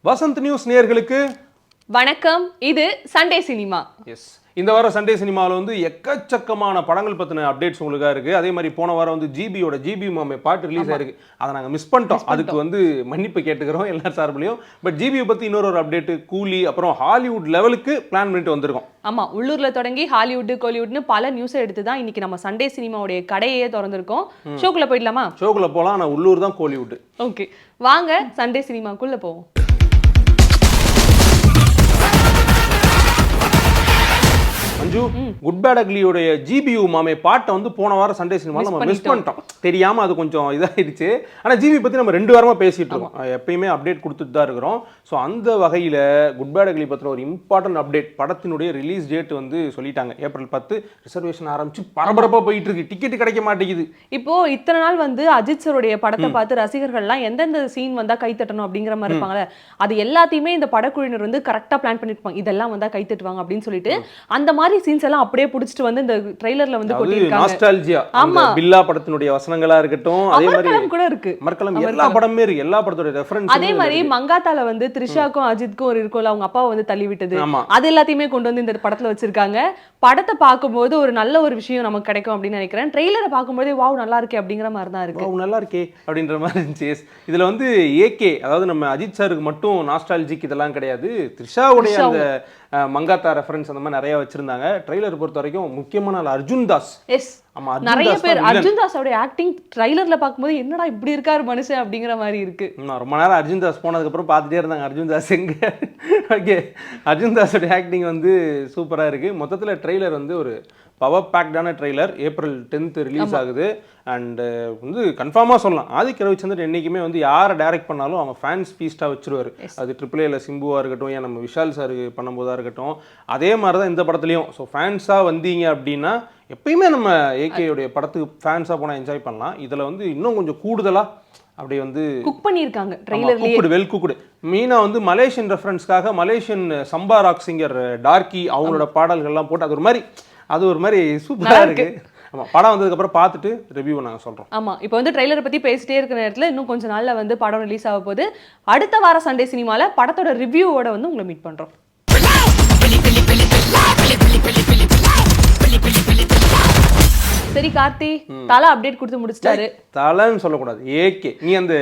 Vasanth news நேயர்களுக்கு வணக்கம். இது சண்டே சினிமா. எஸ், இந்த வாரம் சண்டே சினிமாவில் வந்து எக்கச்சக்கமான படங்கள் பற்றின அப்டேட்ஸ் உங்களுக்காக இருக்குது. அதே மாதிரி போன வாரம் வந்து ஜிபி மாமே பாட்டு ரிலீஸ் ஆயிருக்கு. அதை நாங்கள் மிஸ் பண்ணிட்டோம். அதுக்கு வந்து மன்னிப்பு கேட்டுக்கிறோம் எல்லா சார்பிலையும். பட் ஜிபியை பற்றி இன்னொரு அப்டேட்டு, கூலி, அப்புறம் ஹாலிவுட் லெவலுக்கு பிளான் பண்ணிட்டு வந்திருக்கோம். ஆமா, உள்ளூர்ல தொடங்கி ஹாலிவுட், கோலிவுட்னு பல நியூஸ் எடுத்து தான் இன்னைக்கு நம்ம சண்டே சினிமாவுடைய கடையே திறந்திருக்கோம். ஷோக்குள்ள போயிடலாமா? ஷோக்குள்ள போகலாம். ஆனால் உள்ளூர் தான் கோலிவுட். ஓகே, வாங்க சண்டே சினிமாக்குள்ள போவோம். மஞ்சு, குட் பேட் அக்லியோடைய ஜிபியு மாமே பாட்டை வந்து போன வாரம் சண்டே சினிமாவில் நம்ம மிஸ் பண்ணிட்டோம். தெரியாம அது கொஞ்சம் இதாகிடுச்சு. ஆனால் ஜிபி பற்றி நம்ம 2 வாரமாக பேசிட்டு இருக்கோம். எப்பயுமே அப்டேட் கொடுத்துட்டு தான் இருக்கிறோம். ஸோ அந்த வகையில் குட் பேட் அக்லி பற்றின ஒரு இம்பார்ட்டன்ட் அப்டேட், படத்தினுடைய ரிலீஸ் டேட் வந்து சொல்லிட்டாங்க. ஏப்ரல் 10 ரிசர்வேஷன் ஆரம்பிச்சு பரபரப்பாக போயிட்டு இருக்கு. டிக்கெட் கிடைக்க மாட்டேங்குது. இப்போ இத்தனை நாள் வந்து அஜித் சருடைய படத்தை பார்த்து ரசிகர்கள்லாம் எந்தெந்த சீன் வந்தா கைத்தட்டணும் அப்படிங்கிற மாதிரி இருப்பாங்கல்ல, அது எல்லாத்தையுமே இந்த படக்குழுவினர் வந்து கரெக்டாக பிளான் பண்ணிருப்பாங்க. இதெல்லாம் வந்தா கைத்தட்டுவாங்க அப்படின்னு சொல்லிட்டு அந்த மாதிரி சீன்ஸ் எல்லாம் அப்படியே புடிச்சிட்டு வந்து இந்த ட்ரைலர்ல வந்து கொட்டிருக்காங்க. நாஸ்டால்ஜியா. ஆமா, பில்லா படத்தினுடைய வசனங்களா இருக்கட்டும், அதே மாதிரி கூட இருக்கு. மர்கலம் எல்லா படமே இருக்கு. எல்லா படத்தோட ரெஃபரன்ஸ். அதே மாதிரி மங்காத்தால வந்து த்ரிஷாக்கும் அஜித்க்கும் ஒரு இருக்கும்ல, அவங்க அப்பாவை வந்து தள்ளி விட்டது, அது எல்லாத்தையுமே கொண்டு வந்து இந்த படத்துல வச்சிருக்காங்க. படத்தை பார்க்கும்போது ஒரு நல்ல ஒரு விஷயம் நமக்கு கிடைக்கும் அப்படின்னு நினைக்கிறேன். ட்ரெய்லரை பார்க்கும்போதே வாவ் நல்லா இருக்கே அப்படிங்கிற மாதிரி தான் இருக்கு. வாவ் நல்லா இருக்கே அப்படின்ற மாதிரி இருந்துச்சு. இதுல வந்து ஏகே, அதாவது நம்ம அஜித் சாருக்கு மட்டும் நாஸ்டாலஜிக் இதெல்லாம் கிடையாது. த்ரிஷாவுடைய அந்த மங்காத்தா ரெஃபரன்ஸ் அந்த மாதிரி நிறைய வச்சிருந்தாங்க. ட்ரெய்லர் பொறுத்த வரைக்கும் முக்கியமான அர்ஜுன் தாஸ். எஸ், நிறைய பேர் அர்ஜுன் தாஸோட ஆக்டிங் ட்ரைலர்ல பார்க்கும்போது என்னடா இப்படி இருக்காரு மனுஷன் அப்படிங்கிற மாதிரி இருக்கு. ரொம்ப நேரம் அர்ஜுன் தாஸ் போனதுக்கு அப்புறம் பார்த்துட்டே இருந்தாங்க அர்ஜுன் தாஸ் எங்க. ஓகே, அர்ஜுன் தாஸோட ஆக்டிங் வந்து சூப்பரா இருக்கு. மொத்தத்துல ட்ரெய்லர் வந்து ஒரு பவர் பேக்டான ட்ரெய்லர். ஏப்ரல் 10 ரிலீஸ் ஆகுது. அண்ட் வந்து கன்ஃபார்மாக சொல்லலாம், ஆதிக் ரவிச்சந்திரன் என்றைக்குமே வந்து யாரை டைரக்ட் பண்ணாலும் அவங்க ஃபேன்ஸ் ஃபீஸ்ட்டாக வச்சுருவார். அது AAA சிம்புவாக இருக்கட்டும், ஏன் நம்ம விஷால் சார் பண்ணும்போதாக இருக்கட்டும், அதே மாதிரி தான் இந்த படத்துலையும். ஸோ ஃபேன்ஸாக வந்தீங்க அப்படின்னா எப்பயுமே நம்ம ஏகேயோடைய படத்துக்கு ஃபேன்ஸாக போனால் என்ஜாய் பண்ணலாம். இதில் வந்து இன்னும் கொஞ்சம் கூடுதலாக அப்படி வந்து குக் பண்ணியிருக்காங்க ட்ரெய்லர்லயே. Well cooked. மெயினாக வந்து மலேசியன் ரெஃபரன்ஸ்க்காக மலேசியன் சம்பா ராக் சிங்கர் டார்கி அவங்களோட பாடல்கள்லாம் போட்டு அது ஒரு மாதிரி சூப்பராக இருக்கு. ஆமா, படம் வந்ததுக்கு அப்புறம் பார்த்துட்டு ரிவ்யூ நாங்க சொல்றோம். ஆமா, இப்போ வந்து ட்ரெய்லரை பத்தி பேசிட்டே இருக்கிற நேரத்துல இன்னும் கொஞ்ச நாள்ல வந்து படம் ரிலீஸ் ஆக போகுது. அடுத்த வார சண்டே சினிமால படத்தோட ரிவ்யூவோட வந்து உங்களை மீட் பண்றோம். சரி கார்த்தி, தலை அப்டேட் கொடுத்து முடிச்சிட்டாரு. தலைன்னு சொல்லக்கூடாது, ஏகே. நீ அந்த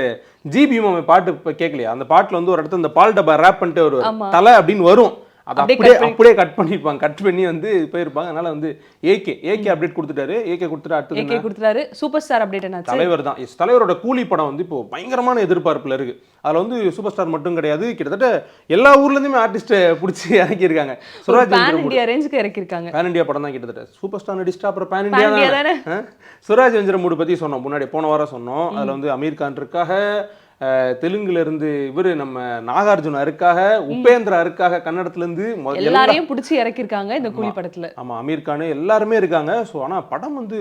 ஜிபி மாமே பாட்டு கேட்கலையா? அந்த பாட்டுல வந்து ஒரு இடத்துல இந்த பால் டப்பா ரேப் பண்ணிட்டு ஒரு தலை அப்படின்னு வரும். அது அப்படியே கட் பண்ணிருப்பாங்க. கட் பண்ணி வந்து போயிருப்பாங்க. அதனால வந்து ஏகே அப்டேட் கொடுத்துட்டாரு. ஏகே கொடுத்துட்டாரு. சூப்பர் ஸ்டார் அப்டேட் என்ன? தலைவர் தான். தலைவரோட கூலி படம் வந்து இப்போ பயங்கரமான எதிர்பார்ப்புல இருக்கு. அதுல வந்து சூப்பர் ஸ்டார் மட்டும் கிடையாது, கிட்டத்தட்ட எல்லா ஊர்ல இருந்துமே ஆர்டிஸ்ட பிடிச்சி இறக்கியிருக்காங்க. சுராஜ் இந்தியா ரேஞ்சுக்கு இறக்கியிருக்காங்க. பேன் இந்தியா படம் தான் கிட்டத்தட்ட. சூப்பர் ஸ்டார் நடிச்சிட்டா அப்புறம் பேன் இந்தியா தானே. சுராஜ் வெஞ்சரமூடு பத்தி சொன்னோம் முன்னாடி, போன வாரம் சொன்னோம். அதுல வந்து அமீர் கான் இருக்காக, தெலுங்குல இருந்து இவரு நம்ம நாகார்ஜுனா இருக்காக, உபேந்திரா இருக்காக, கன்னடத்துல இருந்து எல்லாரையும் பிடிச்சி இறக்கிருக்காங்க இந்த கூலி படத்துல. ஆமா, அமீர் கான் எல்லாருமே இருக்காங்க. ஸோ ஆனா படம் வந்து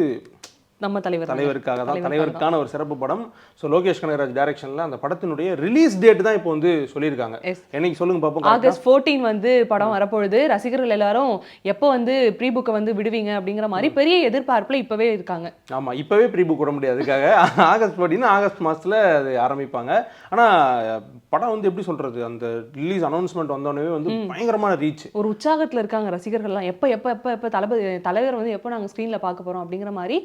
நம்ம தலைவருக்காக தான், தலைவருக்கான ஒரு சிறப்பு படம். ஸோ லோகேஷ் கனகராஜ் டைரக்ஷன்ல அந்த படத்தினுடைய ரிலீஸ் டேட் தான் இப்போ வந்து சொல்லியிருக்காங்க. என்னைக்கு சொல்லுங்க பாப்போம்? ஆகஸ்ட் 14 வந்து படம் வரப்போகுது. ரசிகர்கள் எல்லாரும் எப்போ வந்து ப்ரீ புக்கை வந்து விடுவீங்க அப்படிங்கிற மாதிரி பெரிய எதிர்பார்ப்புல இப்பவே இருக்காங்க. ஆமா, இப்பவே ப்ரீ புக் விட முடியாதுக்காக ஆகஸ்ட் 14 ஆகஸ்ட் மாசத்துல அது ஆரம்பிப்பாங்க. ஆனா படம் வந்து எப்படி சொல்றது, அந்த ரிலீஸ் அனௌன்ஸ்மெண்ட் வந்தோடனே வந்து பயங்கரமான ரீச், ஒரு உற்சாகத்துல இருக்காங்க ரசிகர்கள்லாம். எப்ப தலைவர் வந்து எப்போ நாங்க ஸ்கிரீன்ல பார்க்க போறோம் அப்படிங்கிற மாதிரி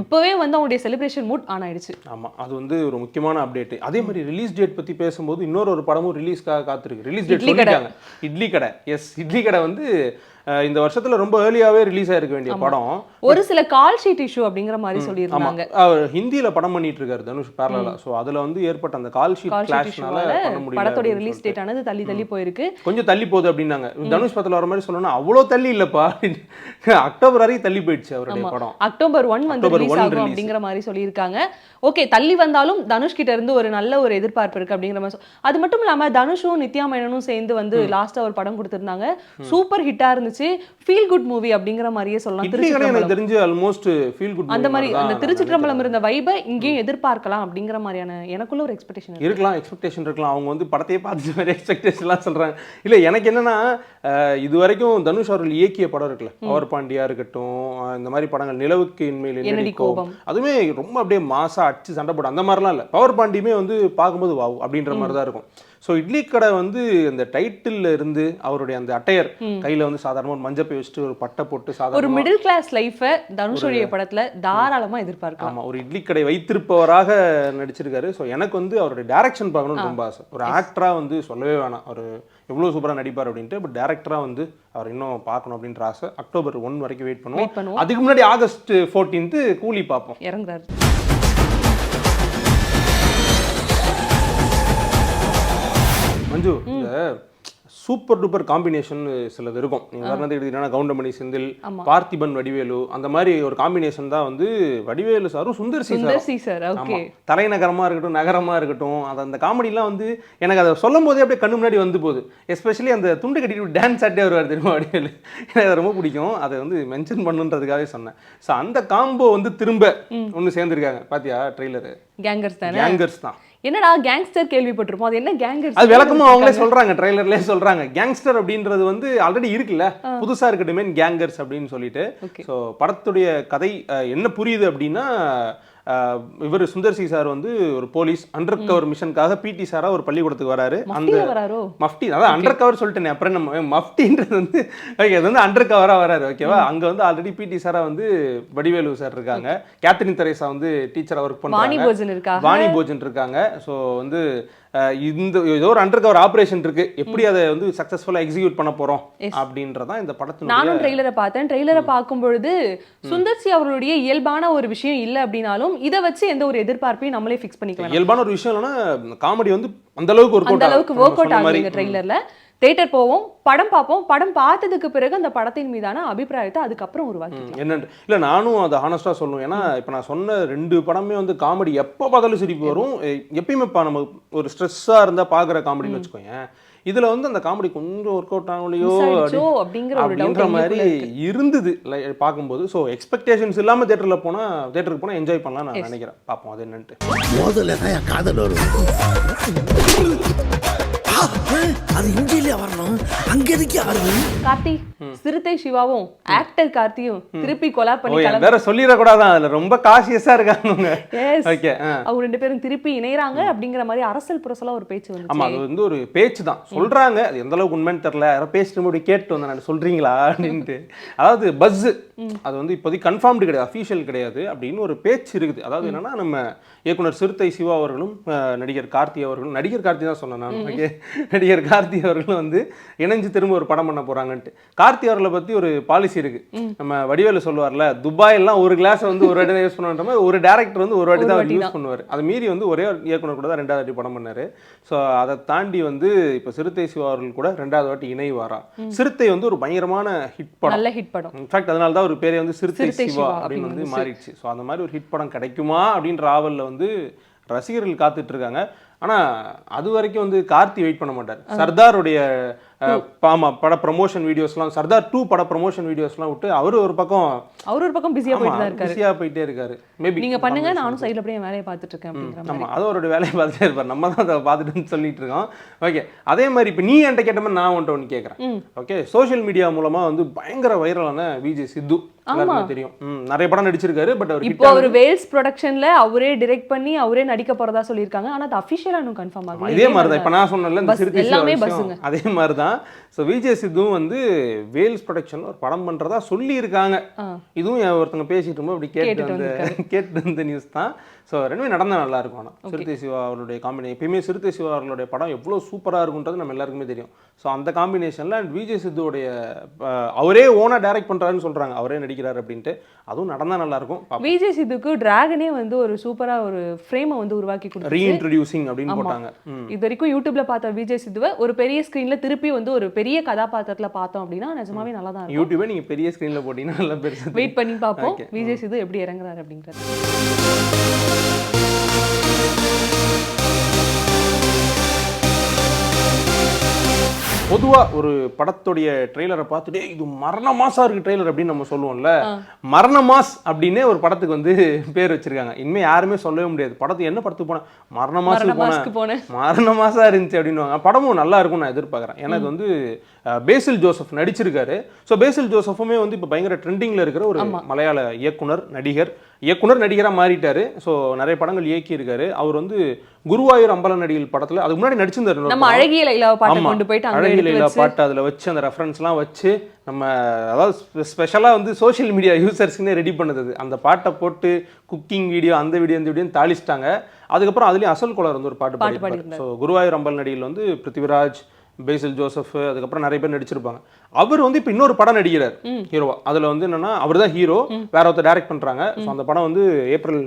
இப்பவே வந்து அவங்களுடைய செலிப்ரேஷன் மூட் ஆன் ஆயிடுச்சு. ஆமா, அது வந்து ஒரு முக்கியமான அப்டேட். அதே மாதிரி ரிலீஸ் டேட் பத்தி பேசும்போது இன்னொரு படமும் ரிலீஸ்க்காக காத்திருக்கு. ரிலீஸ் டேட் சொல்லிட்டாங்க. இட்லி கடை. எஸ், இட்லி கடை வந்து இந்த வருஷத்துல ரொம்ப ஏர்லியாவே ரிலீஸ் ஆயிருக்க வேண்டிய படம். ஒரு சில கால் ஷீட் இஷ்யூ அப்படிங்கிற மாதிரி சொல்லியிருந்தாங்க. ஹிந்தியில படம் பண்ணிட்டு இருக்காரு தனுஷ் பேரலா. சோ அதுல வந்து ஏற்பட்ட அந்த கால் ஷீட் கிளாஷ்னால பண்ண முடியல. படத்தோட ரிலீஸ் டேட் ஆனது தள்ளி போயிருக்கு. கொஞ்சம் தள்ளி போகுது அப்படின்னாங்க. தனுஷ் படத்துல வர மாதிரி சொல்லணும்னா அவ்வளவு தள்ளி இல்லப்பா, அக்டோபர் வரைக்கும் தள்ளி போயிடுச்சு அவருடைய படம். அக்டோபர் 1 வந்து ரிலீஸ் ஆகும் அப்படிங்கிற மாதிரி சொல்லியிருக்காங்க. ஓகே, தள்ளி வந்தாலும் தனுஷ் கிட்ட இருந்து ஒரு நல்ல ஒரு எதிர்பார்ப்பு இருக்கு அப்படிங்கிற மாதிரி. அது மட்டும் இல்லாம தனுஷும் நித்யா மேனனும் சேர்ந்து வந்து லாஸ்டா ஒரு படம் கொடுத்திருந்தாங்க. சூப்பர் ஹிட்டா இருந்துச்சு. ஃபீல் குட் மூவி அப்படிங்கிற மாதிரியே சொல்லலாம். எனக்கு தெரிஞ்சு ஆல்மோஸ்ட் ஃபீல் குட் அந்த மாதிரி அந்த திருச்சிற்றம்பலம் இருந்த வைபை இங்கேயும் எதிர்பார்க்கலாம் அப்படிங்கிற மாதிரியான எனக்குள்ள ஒரு எக்ஸ்பெக்டேஷன் இருக்கலாம். அவங்க வந்து படத்தையே பார்த்துட்டு மாதிரி எக்ஸ்பெக்டேஷன்லாம் சொல்றாங்க. இல்ல, எனக்கு என்னன்னா இது வரைக்கும் தனுஷ் அவர்கள் இயக்கிய படம் இருக்குல்ல, பவர் பாண்டியா இருக்கட்டும், இந்த மாதிரி படங்கள், நிலவுக்கு இன்மையில் என்னடி கோபம், அதுவுமே ரொம்ப அப்படியே மாசா அடிச்சு சண்டை போடும் அந்த மாதிரிலாம் இல்லை. பவர் பாண்டியுமே வந்து பார்க்கும்போது வாவ் அப்படின்ற மாதிரி தான் இருக்கும். ஸோ இட்லி கடை வந்து அந்த டைட்டில் இருந்து அவருடைய அந்த அட்டையர் கையில வந்து சாதாரண ஒரு மஞ்சள் பை வச்சுட்டு ஒரு பட்டை போட்டு ஒரு சாதாரண மிடில் கிளாஸ் லைஃபை தனுஷுடைய படத்துல தாராளமா எதிர்பார்க்கலாம். ஆமா, ஒரு இட்லி கடை வைத்திருப்பவராக நடிச்சிருக்காரு. ஸோ எனக்கு வந்து அவருடைய டைரக்ஷன் பார்க்கணும்னு ரொம்ப ஆசை. ஒரு ஆக்டரா வந்து சொல்லவே வேணாம், அவர் எவ்வளோ சூப்பராக நடிப்பார் அப்படின்ட்டு. பட் டேரக்டராக வந்து அவர் இன்னும் பார்க்கணும் அப்படின்ற ஆசை. அக்டோபர் 1 வரைக்கும் வெயிட் பண்ணுவோம். அதுக்கு முன்னாடி ஆகஸ்ட் 14 கூலி பார்ப்போம். இறங்குறாரு. மஞ்சு, இந்த சூப்பர் டூப்பர் காம்பினேஷன் சிலது இருக்கும். நீங்கள் வரது எடுத்துக்கிட்டீங்கன்னா கவுண்டமணி செந்தில், பார்த்திபன் வடிவேலு, அந்த மாதிரி ஒரு காம்பினேஷன் தான் வந்து வடிவேலு சாரும் சுந்தர் சி சார். தலைநகரமாக இருக்கட்டும், நகரமாக இருக்கட்டும், அந்த காமெடிலாம் வந்து எனக்கு அதை சொல்லும் போதே அப்படியே கண்ணு முன்னாடி வந்து போகுது. எஸ்பெஷலி அந்த துண்டு கட்டிட்டு டான்ஸ் ஆட்டே வருவார் தெரியுமா வடிவேலு, எனக்கு அது ரொம்ப பிடிக்கும். அதை வந்து மென்ஷன் பண்ணுன்றதுக்காகவே சொன்னேன். ஸோ அந்த காம்போ வந்து திரும்ப ஒன்று சேர்ந்துருக்காங்க. பாத்தியா ட்ரெய்லரு? கேங்கர்ஸ் தான். என்னடா கேங்ஸ்டர் கேள்விப்பட்டிருப்போம், அது என்ன கேங்கர்ஸ்? அது விளக்கமா அவங்களே சொல்றாங்க, ட்ரைலர்லயே சொல்றாங்க. கேங்ஸ்டர் அப்படின்றது வந்து ஆல்ரெடி இருக்குல்ல, புதுசா இருக்கட்டுமே கேங்கர்ஸ் அப்படின்னு சொல்லிட்டு. ஸோ படத்துடைய கதை என்ன புரியுது அப்படின்னா, இவர் சுந்தர் சி சார் வந்து ஒரு போலீஸ் அண்டர் கவர் மிஷனுக்காக பிடி சாரா ஒரு பள்ளிக்கூடத்துக்கு வராரு. அந்த மஃப்டி, அதான் அண்டர் கவர் சொல்லிட்டேன். அப்புறம் நம்ம மஃப்டின்றது வந்து ஓகே, அது வந்து அண்டர் கவரா வராரு. ஓகேவா? அங்க வந்து ஆல்ரெடி பிடி சாரா வந்து வடிவேலு சார் இருக்காங்க, கேத்ரின் தெரேசா வந்து டீச்சரா ஒர்க் பண்றாங்க, வாணி போஜன் இருக்காங்க. ஸோ வந்து இந்த ஏதோ ஒரு அண்டர் கவர் ஆபரேஷன் இருக்கு, எப்படி அதை வந்து சக்சஸ்ஃபுல்லா எக்ஸிக்யூட் பண்ண போறோம் அப்படின்றதான் இந்த படத்துல. நானும் ட்ரெய்லரை பார்த்தேன். ட்ரெய்லரை பார்க்கும் பொழுது சுந்தர் சி அவர்களுடைய இயல்பான ஒரு விஷயம் இல்லை அப்படின்னாலும் இதை வச்சு எந்த ஒரு எதிர்பார்ப்பையும் நம்மளே ஃபிக்ஸ் பண்ணிக்கலாம். இயல்பான ஒரு விஷயம் இல்லைன்னா காமெடி வந்து அந்த அளவுக்கு ஒர்க் அவுட் ஆகுது இந்த ட்ரெய்லர்ல. தியேட்டர் போவோம், படம் பார்ப்போம், படம் பார்த்ததுக்கு பிறகு அந்த படத்தின் மீதான அபிப்பிராயத்தை அதுக்கப்புறம் உருவாக்கிக்கலாம். என்னன்னு இல்லை, நானும் அதை ஹானஸ்டா சொல்லுவேன். ஏன்னா இப்போ நான் சொன்ன 2 படமே வந்து காமெடி எப்போ பார்த்தாலும் சிரிப்பு வரும். எப்பயுமே நம்ம ஒரு ஸ்ட்ரெஸ்ஸா இருந்தா பார்க்குற காமெடின்னு வச்சுக்கோங்க. இதுல வந்து அந்த காமெடி கொஞ்சம் ஒர்க் அவுட் ஆகலையோ அப்படிங்கிற மாதிரி இருந்தது பார்க்கும்போது. ஸோ எக்ஸ்பெக்டேஷன்ஸ் இல்லாம தியேட்டருக்கு போனா என்ஜாய் பண்ணலாம் நான் நினைக்கிறேன். பார்ப்போம் அது என்னன்ட்டு. முதல்ல தான் காதல் வரும், அது இந்தியில வரணும், அங்க எதுக்கு வரணும். கார்த்தி, சிறுத்தை சிவாவும் ஆக்டர் கார்த்தியும் திருப்பி கொலா பண்ணி வேற சொல்லிட கூடாதான், அதுல ரொம்ப காஷியஸா இருக்காங்க. ஓகே, அவங்க 2 பேரும் திருப்பி இணையறாங்க அப்படிங்கிற மாதிரி அரசல் புரசலா ஒரு பேச்சு வந்து. ஆமா, அது வந்து ஒரு பேச்சு தான் சொல்றாங்க. அது எந்த அளவுக்கு உண்மைன்னு தெரியல. யாரோ பேசிட்டு போய் கேட்டு வந்தேன் நான், சொல்றீங்களா அப்படின்ட்டு. அதாவது பஸ் அது வந்து இப்போதைக்கு கன்ஃபார்ம்டு கிடையாது, அஃபீஷியல் கிடையாது அப்படின்னு ஒரு பேச்சு இருக்குது. அதாவது என்னன்னா, நம்ம இயக்குனர் சிறுத்தை சிவா அவர்களும் நடிகர் கார்த்தி அவர்களும், நடிகர் கார்த்தி தான் சொன்னேன் நான், ஓகே, நடிகர் கார்த்தி அவர்களும் வந்து இணைஞ்சு திரும்ப ஒரு படம் பண்ண போறாங்கன்ட்டு. கார்த்தி அவர்களை பத்தி ஒரு பாலிசி இருக்கு. நம்ம வடிவேலு சொல்லுவார்ல, துபாய் எல்லாம் ஒரு கிளாஸ் வந்து ஒரு வாட்டி தான் யூஸ் பண்ணுற மாதிரி, ஒரு டேரக்டர் வந்து ஒரு வாட்டி தான் யூஸ் பண்ணுவார். அதை மீறி வந்து ஒரே இயக்குனர் கூட தான் 2வது வாட்டி படம் பண்ணாரு. ஸோ அதை தாண்டி வந்து இப்போ சிறுத்தை சிவா அவர்கள் கூட 2வது வாட்டி இணைவாரா. சிறுத்தை வந்து ஒரு பயங்கரமான ஹிட் படம், நல்ல ஹிட் படம். இன்ஃபேக்ட் அதனால தான் ஒரு பேரே வந்து சிறுத்தை சிவா அப்படின்னு வந்து மாறிடுச்சு. ஸோ அந்த மாதிரி ஒரு ஹிட் படம் கிடைக்குமா அப்படின்ற ஆவலில் வந்து ரசிகர்கள் காத்துட்டு இருக்காங்க. ஆனா அது வரைக்கும் வந்து கார்த்தி வெயிட் பண்ண மாட்டார். சர்தாருடைய பட ப்ரமோஷன் வீடியோஸ்லாம், சர்தார் 2 பட ப்ரமோஷன் வீடியோஸ்லாம் விட்டு அவர் ஒரு பக்கம் பிஸியா போயிட்டே இருக்காரு. மேபி நீங்க பண்ணுங்க, நானும் சைடுல அப்படியே வேலையை பார்த்துட்டு இருக்கேன் அப்படிங்கிற மாதிரி. ஆமா, அது அவரோட வேலையை பார்த்துட்டே இருப்பார். நம்ம தான் அதை பார்த்துட்டு சொல்லிட்டு இருக்கோம். ஓகே, அதே மாதிரி இப்போ நீ என்கிட்ட கேட்ட மாதிரி நான் ஒன்று கேட்குறேன். ஓகே, சோஷியல் மீடியா மூலமா வந்து பயங்கர வைரலான விஜய் சித்து தெரியும், நிறைய படம் நடிச்சிருக்காரு. பட் அவர் இப்போ அவர் வேல்ஸ் ப்ரொடக்ஷன்ல அவரே டைரக்ட் பண்ணி அவரே நடிக்க போறதா சொல்லியிருக்காங்க. ஆனா அது அஃபிஷியலா இன்னும் கன்ஃபார்ம் ஆகல. இதே மாதிரி தான் இப்போ நான் சொன்னேன்ல, இந்த சிறுத்தை எல்லாமே பஸ்ஸுங்க, அதே மாதிரி தான். ஸோ விஜய் சித்துவும் வந்து வேல்ஸ் ப்ரொடக்ஷன்ல ஒரு படம் பண்றதா சொல்லி இருக்காங்க. இதுவும் ஒருத்தங்க பேசிட்டு இருக்கும்போது அப்படி கேட்டு வந்த நியூஸ் தான். ஸோ ரெண்டுமே நடந்தால் நல்லா இருக்கும். ஆனால் சிறுத்தை சிவா அவருடைய காம்பினேஷன், எப்பயுமே சிறுத்தை சிவா அவர்களுடைய படம் எவ்வளோ சூப்பராக இருக்குன்றது நம்ம எல்லாருக்குமே தெரியும். ஸோ அந்த காம்பினேஷனில் அண்ட் விஜய் சித்துவோடைய அவரே ஓனாக டைரக்ட் பண்ணுறாருன்னு சொல்கிறாங்க, அவரே நடிக்கிறார் அப்படின்ட்டு. அதுவும் நடந்தால் நல்லாயிருக்கும். விஜய் சித்துக்கு டிராகனே வந்து ஒரு சூப்பராக ஒரு ஃப்ரேமை வந்து உருவாக்கி கொடுத்து ரீஇன்ட்ரடியூசிங் அப்படின்னு போட்டாங்க. இது வரைக்கும் யூடியூப்ல பார்த்த விஜய் சித்துவை ஒரு பெரிய ஸ்க்ரீனில் திருப்பி வந்து ஒரு பெரிய கதாபாத்திரத்தில் பார்த்தோம் அப்படின்னா நிஜமாவே நல்லா தான் இருக்கும். யூடியூபே நீங்கள் பெரிய ஸ்க்ரீனில் போட்டிங்கன்னா நல்லா பெருசு. வெயிட் பண்ணி பார்ப்போம் விஜய் சித்து எப்படி இறங்குறாரு அப்படிங்கிறது. பொதுவாக ஒரு படத்துடைய ட்ரெய்லரை பார்த்துட்டு இது மரண மாசா இருக்கு ட்ரெய்லர் அப்படின்னு நம்ம சொல்லுவோம்ல, மரண மாஸ் அப்படின்னே ஒரு படத்துக்கு வந்து பேர் வச்சிருக்காங்க. இனிமேல் யாருமே சொல்லவே முடியாது படத்துக்கு என்ன படத்துக்கு போனேன், மரண மாசுக்கு போனேன், மரண மாசா இருந்துச்சு அப்படின்னுவாங்க. படமும் நல்லா இருக்கும்னு நான் எதிர்பார்க்குறேன். எனக்கு வந்து பேசில் ஜோசப் நடிச்சிருக்காரு. ஸோ பேசில் ஜோசஃபுமே வந்து இப்போ பயங்கர ட்ரெண்டிங்கில் இருக்கிற ஒரு மலையாள இயக்குனர், நடிகர். இயக்குனர் நடிகராக மாறிட்டாரு. ஸோ நிறைய படங்கள் இயக்கியிருக்காரு. அவர் வந்து குருவாயூர் அம்பல நடிகள் படத்தில் அதுக்கு முன்னாடி நடிச்சிருந்தாரு. நம்ம அழகிய லைலாவை பாட்டை கொண்டு போயிட்டு அழகிய லைலா பாட்டு அதில் வச்சு அந்த ரெஃபரன்ஸ்லாம் வச்சு நம்ம அதாவது ஸ்பெஷலாக வந்து சோஷியல் மீடியா யூசர்ஸ்க்குன்னே ரெடி பண்ணது. அந்த பாட்டை போட்டு குக்கிங் வீடியோ அந்த வீடியோ தாளிச்சிட்டாங்க. அதுக்கப்புறம் அதுலேயும் அசல் கோளார் வந்து ஒரு பாட்டு பாடிப்பாரு. ஸோ குருவாயூர் அம்பல் நடிகள் வந்து பிருத்திவிராஜ், பேசில் ஜோசப், அதுக்கப்புறம் நிறைய பேர் நடிச்சிருப்பாங்க. அவர் வந்து இப்போ இன்னொரு படம் நடிக்கிறார் ஹீரோவா. அதில் வந்து என்னன்னா அவர் தான் ஹீரோ, வேற ஒருத்தர் டைரக்ட் பண்றாங்க. ஸோ அந்த படம் வந்து ஏப்ரல்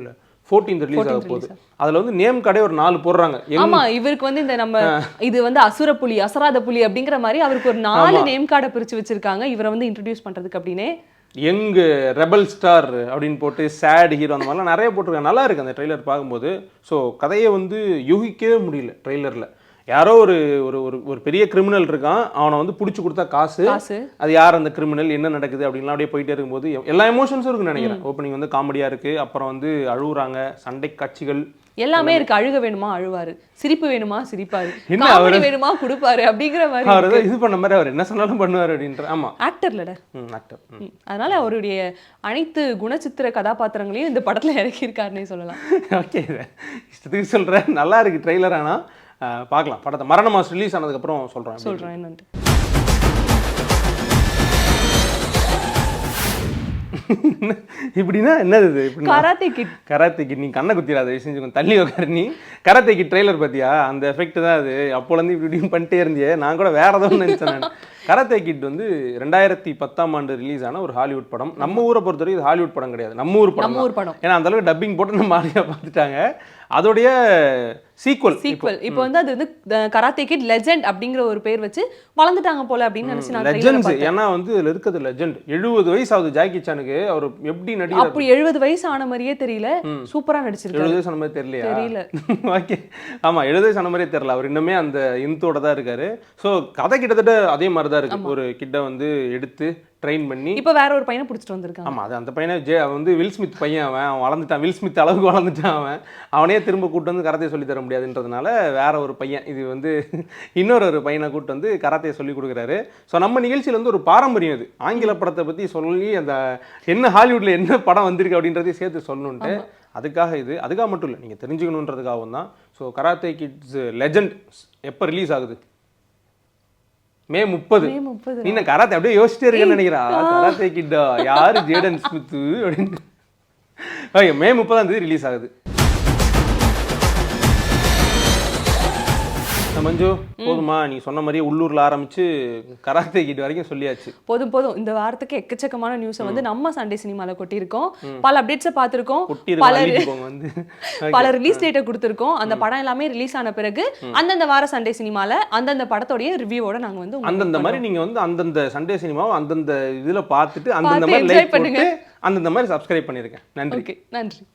14 ரிலீஸ் ஆக போகுது. அதுல வந்து நேம் கடை ஒரு 4 போடுறாங்க. ஆமா, இவருக்கு வந்து இந்த நம்ம இது வந்து அசுர புலி, அசராத புலி அப்படிங்கிற மாதிரி அவருக்கு ஒரு 4 நேம் கார்டை பிரிச்சு வச்சிருக்காங்க இவரை வந்து இன்ட்ரோடியூஸ் பண்றதுக்கு. அப்படின்னே யங் ரெபல் ஸ்டார் அப்படின்னு போட்டு சேட் ஹீரோ அந்த மாதிரிலாம் நிறைய போட்டிருக்காங்க. நல்லா இருக்கு அந்த ட்ரெய்லர் பார்க்கும்போது. ஸோ கதையை வந்து யூகிக்கவே முடியல ட்ரெய்லர்ல. யாரோ ஒரு ஒரு ஒரு பெரிய கிரிமினல் இருக்கான், அவனை வந்து பிடிச்சி கொடுத்தா காசு, அது யார் அந்த கிரிமினல், என்ன நடக்குது அப்படின்லாம் அப்படியே போயிட்டே இருக்கும்போது எல்லா எமோஷன்ஸும் இருக்குன்னு நினைக்கிறேன். ஓப்பனிங் வந்து காமெடியா இருக்கு, அப்புறம் வந்து அழுகுறாங்க, சண்டை காட்சிகள் எல்லாமே இருக்கு. அழுக வேணுமா அழுவாரு, சிரிப்பு வேணுமா சிரிப்பாரு, காமெடி வேணுமா கொடுப்பாரு அப்படிங்கிற மாதிரி. அவர் இது பண்ண மாதிரி அவர் என்ன சொன்னாலும் பண்ணுவார் அப்படின்ற. ஆமா, ஆக்டர்லட ஆக்டர். அதனால அவருடைய அனைத்து குணச்சித்திர கதாபாத்திரங்களையும் இந்த படத்துல இறக்கியிருக்காருன்னே சொல்லலாம். ஓகே, இஷ்டத்துக்கு சொல்றேன். நல்லா இருக்கு ட்ரெய்லர். ஆனா பார்க்கலாம் படத்தை. மரண மாஸ் ரிலீஸ் ஆனதுக்கப்புறம் சொல்கிறேன் என்னன்ட்டு. இப்படின்னா என்னது இது? Karate kit. கராத்தே கிட் நீ கண்ணை குத்திராத, செஞ்சு கொஞ்சம் தள்ளி உட்காரு. நீ கராத்தே கிட் ட்ரெய்லர் பார்த்தியா? அந்த எஃபெக்ட் தான் அது. அப்போலேருந்து இப்படி பண்ணிட்டே இருந்தியே, நான் கூட வேற ஏதோ நினைச்சேன் நான். கராத்தே கிட் வந்து 2010 ரிலீஸ் ஆன ஒரு ஹாலிவுட் படம். நம்ம ஊரை பொறுத்தவரைக்கும் இது ஹாலிவுட் படம் கிடையாது, நம்ம ஊர் படம். ஏன்னா அந்த அளவுக்கு டப்பிங் போட்டு நம்ம ஆடியா பார்த்துட்டாங்க. அதோடைய சீக்வல். இப்போ வந்து அது வந்து கராத்தே கிட் லெஜெண்ட் அப்படிங்கிற ஒரு பேர் வச்சு வளர்ந்துட்டாங்க போல அப்படின்னு நினைச்சு நான் லெஜெண்ட்ஸ். ஏன்னா வந்து இதுல இருக்குது லெஜெண்ட். 70 வயசு ஆகுது ஜாக்கி சானுக்கு. அவர் எப்படி நடிக்கிறார்? அப்படி 70 வயசு ஆன மாதிரியே தெரியல, சூப்பரா நடிச்சிருக்காரு. 70 வயசு ஆன மாதிரி தெரியல. ஓகே, ஆமா 70 வயசு ஆன மாதிரியே தெரியல. அவர் இன்னுமே அந்த இன்த்தோட தான் இருக்காரு. ஸோ கதை கிட்டத்தட்ட அதே மாதிரி தான் இருக்கு. ஒரு கிட்ட வந்து எடுத்து ட்ரெயின் பண்ணி இப்போ வேற ஒரு பையனை பிடிச்சிட்டு வந்திருக்காங்க. ஆமா, அது அந்த பையனை வந்து வில் ஸ்மித் பையன். அவன் வளர்ந்துட்டான், வில் ஸ்மித் அளவுக்கு வளர்ந்துட்டான். அவனே திரும்ப கூட்டு வந்து கராத்தே சொல்லி தர முடியாதுன்றதுனால வேற ஒரு பையன், இது வந்து இன்னொரு பையனை கூட்டு வந்து கராத்தே சொல்லி கொடுக்குறாரு. ஸோ நம்ம நிகழ்ச்சியில் வந்து ஒரு பாரம்பரியம் இது. ஆங்கில படத்தை பற்றி சொல்லி அந்த என்ன ஹாலிவுட்ல என்ன படம் வந்திருக்கு அப்படின்றதையும் சேர்த்து சொல்லணுன்ட்டு அதுக்காக இது. அதுக்காக மட்டும் இல்லை, நீங்கள் தெரிஞ்சுக்கணுன்றதுக்காகவும் தான். ஸோ கராத்தே கிட்ஸ் லெஜெண்ட் எப்போ ரிலீஸ் ஆகுது? மே 30. நீ கராத்தே அப்படியே யோசிச்சிட்டே இருக்கேன்னு நினைக்கிறா. கராத்தே கிட்டா யாரு? ஜேடன் ஸ்மித் அப்படின்னு. ஓகே, மே 30 ரிலீஸ் ஆகுது. மஞ்சு, போதுமா? நீ சொன்ன மாதிரியே உள்ளூர்ல ஆரம்பிச்சு கராத்தே கிட் வரைக்கும் சொல்லியாச்சு. போதும். இந்த வாரத்துக்கு எக்கச்சக்கமான நியூஸை வந்து நம்ம சண்டே சினிமால கொட்டியிருக்கோம். பல அப்டேட்ஸை பார்த்துருக்கோம், பல ரிலீஸ் டேட்டை கொடுத்துருக்கோம். அந்த படம் எல்லாமே ரிலீஸ் ஆன பிறகு அந்தந்த வார சண்டே சினிமால அந்தந்த படத்தோடைய ரிவ்யூவோட நாங்க வந்து அந்தந்த மாதிரி நீங்க வந்து அந்தந்த சண்டே சினிமாவை அந்தந்த இதுல பார்த்துட்டு அந்தந்த மாதிரி லைக் பண்ணுங்க, அந்தந்த மாதிரி சப்ஸ்கிரைப் பண்ணிருக்கேன். நன்றி. நன்றி.